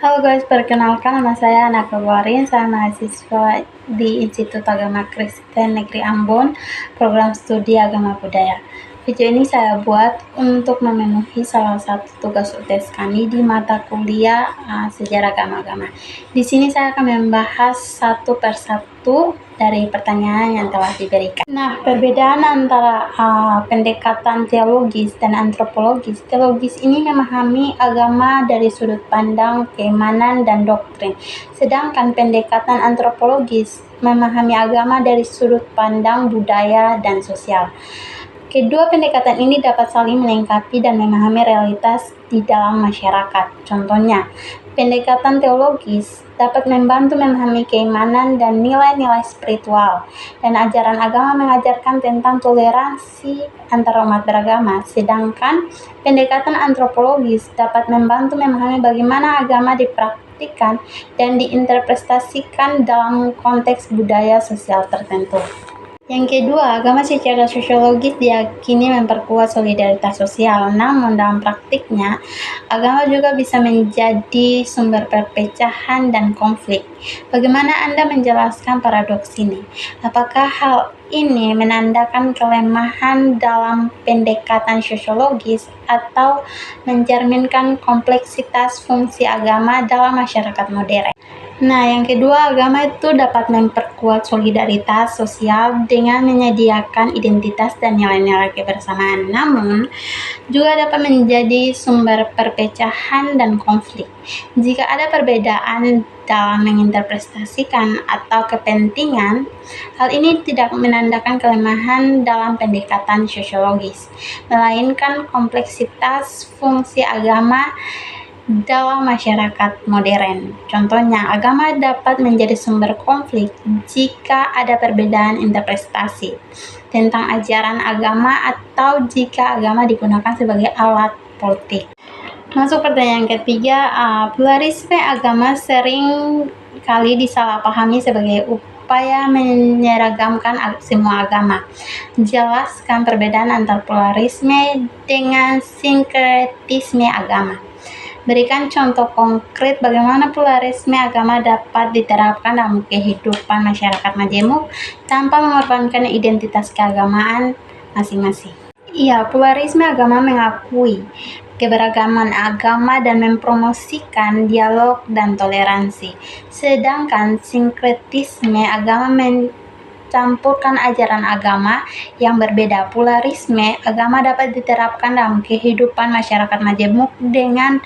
Halo guys, perkenalkan nama saya Ana Kawarin, saya mahasiswa di Institut Agama Kristen Negeri Ambon, program studi agama budaya. Video ini saya buat untuk memenuhi salah satu tugas UTS kami di mata kuliah sejarah agama-agama. Di sini saya akan membahas satu persatu dari pertanyaan yang telah diberikan. Nah, perbedaan antara pendekatan teologis dan antropologis. Teologis ini memahami agama dari sudut pandang keimanan dan doktrin, sedangkan pendekatan antropologis memahami agama dari sudut pandang budaya dan sosial. Kedua pendekatan ini dapat saling melengkapi dan memahami realitas di dalam masyarakat. Contohnya, pendekatan teologis dapat membantu memahami keimanan dan nilai-nilai spiritual, dan ajaran agama mengajarkan tentang toleransi antara umat beragama, sedangkan pendekatan antropologis dapat membantu memahami bagaimana agama dipraktikkan dan diinterpretasikan dalam konteks budaya sosial tertentu. Yang kedua, agama secara sosiologis diyakini memperkuat solidaritas sosial, namun dalam praktiknya, agama juga bisa menjadi sumber perpecahan dan konflik. Bagaimana Anda menjelaskan paradoks ini? Apakah hal ini menandakan kelemahan dalam pendekatan sosiologis atau mencerminkan kompleksitas fungsi agama dalam masyarakat modern? Nah, yang kedua, agama itu dapat memperkuat solidaritas sosial dengan menyediakan identitas dan nilai-nilai kebersamaan, namun juga dapat menjadi sumber perpecahan dan konflik. Jika ada perbedaan dalam menginterpretasikan atau kepentingan, hal ini tidak menandakan kelemahan dalam pendekatan sosiologis, melainkan kompleksitas fungsi agama dalam masyarakat modern. Contohnya, agama dapat menjadi sumber konflik jika ada perbedaan interpretasi tentang ajaran agama atau jika agama digunakan sebagai alat politik. Masuk pertanyaan ketiga, pluralisme agama sering kali disalahpahami sebagai upaya menyeragamkan semua agama. Jelaskan perbedaan antara pluralisme dengan sinkretisme agama. Berikan contoh konkret bagaimana pluralisme agama dapat diterapkan dalam kehidupan masyarakat majemuk tanpa mengorbankan identitas keagamaan masing-masing. Iya, pluralisme agama mengakui keberagaman agama dan mempromosikan dialog dan toleransi. Sedangkan sinkretisme agama mencampurkan ajaran agama yang berbeda. Pluralisme agama dapat diterapkan dalam kehidupan masyarakat majemuk dengan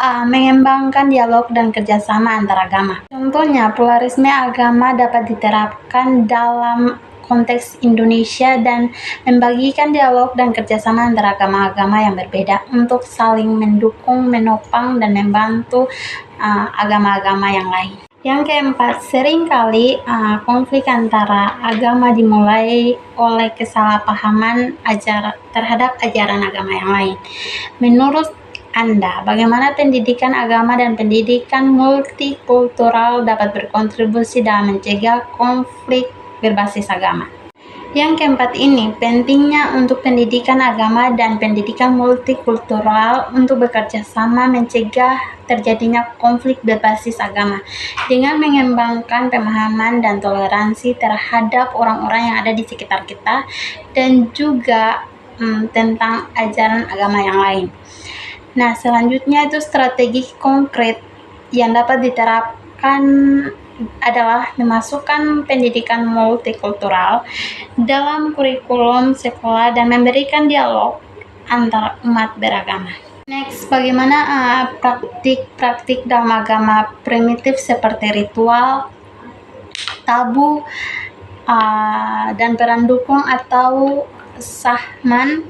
mengembangkan dialog dan kerjasama antar agama. Contohnya, pluralisme agama dapat diterapkan dalam konteks Indonesia dan membagikan dialog dan kerjasama antara agama-agama yang berbeda untuk saling mendukung, menopang, dan membantu agama-agama yang lain. Yang keempat, seringkali konflik antara agama dimulai oleh kesalahpahaman terhadap ajaran agama yang lain. Menurut Anda, bagaimana pendidikan agama dan pendidikan multikultural dapat berkontribusi dalam mencegah konflik berbasis agama? Yang keempat ini, pentingnya untuk pendidikan agama dan pendidikan multikultural untuk bekerja sama mencegah terjadinya konflik berbasis agama dengan mengembangkan pemahaman dan toleransi terhadap orang-orang yang ada di sekitar kita dan juga tentang ajaran agama yang lain. Nah, selanjutnya itu strategi konkret yang dapat diterapkan adalah memasukkan pendidikan multikultural dalam kurikulum sekolah dan memberikan dialog antar umat beragama. Next, bagaimana praktik-praktik dalam agama primitif seperti ritual, tabu, dan peran dukung atau Sahman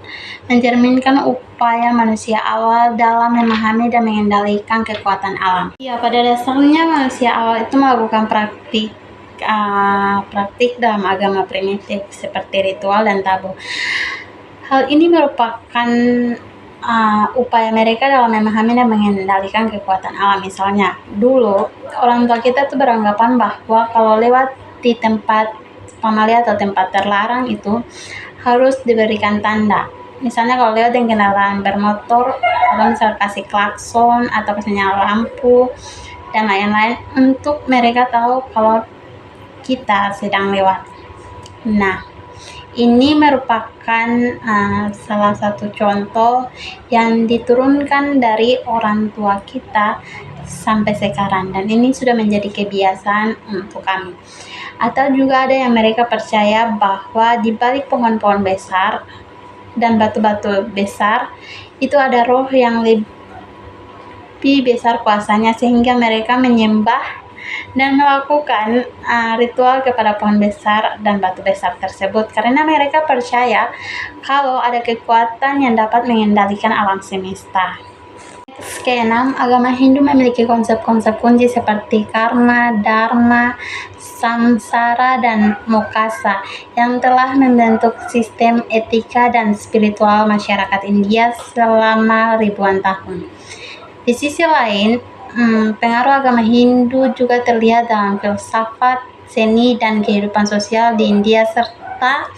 mencerminkan upaya manusia awal dalam memahami dan mengendalikan kekuatan alam. Ya, pada dasarnya manusia awal itu melakukan praktik dalam agama primitif seperti ritual dan tabu. Hal ini merupakan upaya mereka dalam memahami dan mengendalikan kekuatan alam. Misalnya, dulu orang tua kita tuh beranggapan bahwa kalau lewat di tempat pamalia atau tempat terlarang itu harus diberikan tanda. misalnya kalau lewat dengan kendaraan bermotor, atau misal kasih klakson atau kasih nyala lampu dan lain-lain untuk mereka tahu kalau kita sedang lewat. Nah, ini merupakan salah satu contoh yang diturunkan dari orang tua kita sampai sekarang, dan ini sudah menjadi kebiasaan untuk kami. Atau juga ada yang mereka percaya bahwa di balik pohon-pohon besar dan batu-batu besar itu ada roh yang lebih besar kuasanya, sehingga mereka menyembah dan melakukan ritual kepada pohon besar dan batu besar tersebut karena mereka percaya kalau ada kekuatan yang dapat mengendalikan alam semesta. Keenam, agama Hindu memiliki konsep-konsep kunci seperti karma, dharma, samsara, dan moksa yang telah membentuk sistem etika dan spiritual masyarakat India selama ribuan tahun. Di sisi lain, pengaruh agama Hindu juga terlihat dalam filsafat, seni, dan kehidupan sosial di India serta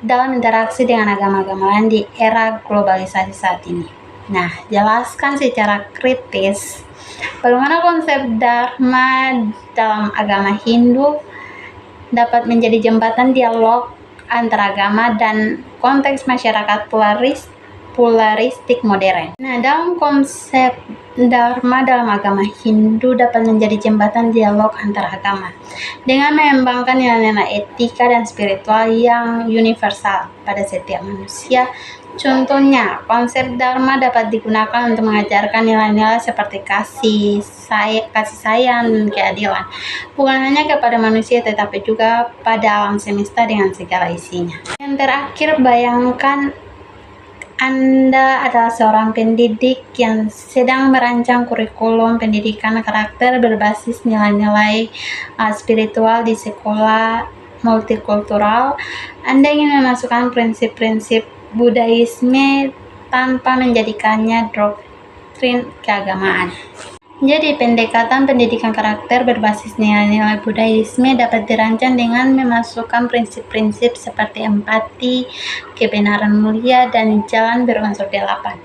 dalam interaksi dengan agama-agama lain di era globalisasi saat ini. Nah, jelaskan secara kritis bagaimana konsep Dharma dalam agama Hindu dapat menjadi jembatan dialog antara agama dan konteks masyarakat pluralistik modern. Nah, dalam konsep Dharma dalam agama Hindu dapat menjadi jembatan dialog antar agama dengan mengembangkan nilai-nilai etika dan spiritual yang universal pada setiap manusia. Contohnya, konsep Dharma dapat digunakan untuk mengajarkan nilai-nilai seperti kasih sayang, dan keadilan, bukan hanya kepada manusia tetapi juga pada alam semesta dengan segala isinya. Yang terakhir, bayangkan Anda adalah seorang pendidik yang sedang merancang kurikulum pendidikan karakter berbasis nilai-nilai spiritual di sekolah multikultural. Anda ingin memasukkan prinsip-prinsip Budaisme tanpa menjadikannya doktrin keagamaan. Jadi, pendekatan pendidikan karakter berbasis nilai-nilai Budaisme dapat dirancang dengan memasukkan prinsip-prinsip seperti empati, kebenaran mulia, dan jalan berunsur 8.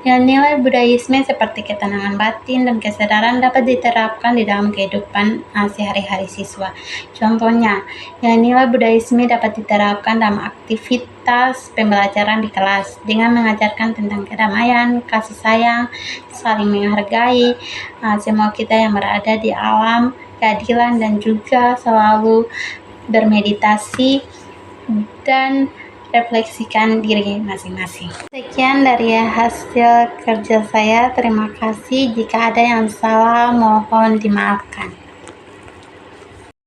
Nilai-nilai Budaisme seperti ketenangan batin dan kesadaran dapat diterapkan di dalam kehidupan sehari-hari siswa. Contohnya, nilai-nilai Budaisme dapat diterapkan dalam aktivitas pembelajaran di kelas dengan mengajarkan tentang kedamaian, kasih sayang, saling menghargai semua kita yang berada di alam, keadilan, dan juga selalu bermeditasi dan refleksikan diri masing-masing. Sekian dari hasil kerja saya. Terima kasih. Jika ada yang salah, mohon dimaafkan.